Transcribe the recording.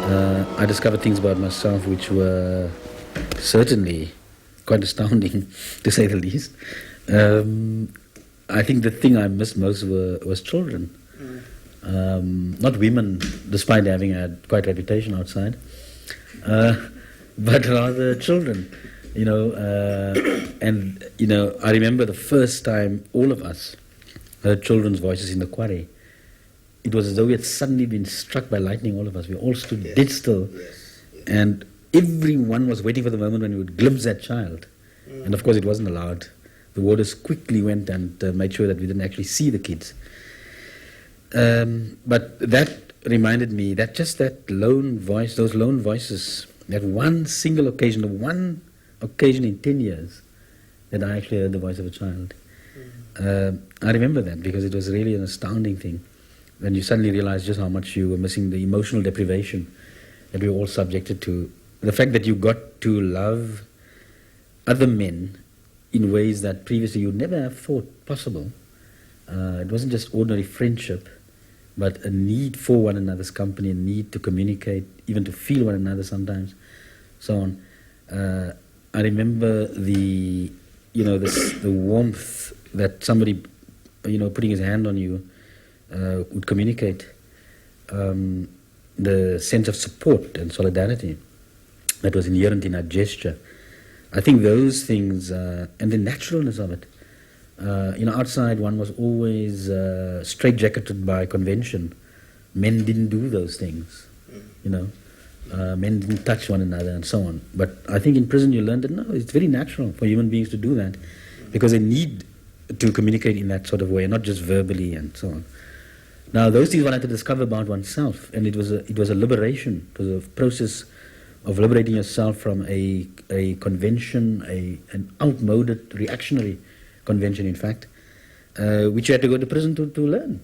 I discovered things about myself which were certainly quite astounding, to say the least. I think the thing I missed most was children. Not women, despite having had quite a reputation outside, but rather children. And I remember the first time all of us heard children's voices in the quarry. It was as though we had suddenly been struck by lightning, all of us. We all stood dead still. And everyone was waiting for the moment when we would glimpse that child. And of course it wasn't allowed. The warders quickly went and made sure that we didn't actually see the kids. But that reminded me that just that lone voice, those lone voices, that one single occasion, the one occasion in 10 years that I actually heard the voice of a child. I remember that because it was really an astounding thing. When you suddenly realize just how much you were missing, the emotional deprivation that we were all subjected to. The fact that you got to love other men in ways that previously you never have thought possible. It wasn't just ordinary friendship, but a need for one another's company, a need to communicate, even to feel one another sometimes, so on. I remember the warmth that somebody, putting his hand on you would communicate, the sense of support and solidarity that was inherent in that gesture. I think those things, and the naturalness of it. Outside one was always straitjacketed by convention. Men didn't do those things, men didn't touch one another and so on. But I think in prison you learned that no, it's very natural for human beings to do that because they need to communicate in that sort of way, and not just verbally and so on. Now those things one had to discover about oneself, and it was a liberation. It was a process of liberating yourself from a convention, an outmoded, reactionary convention, in fact, which you had to go to prison to learn.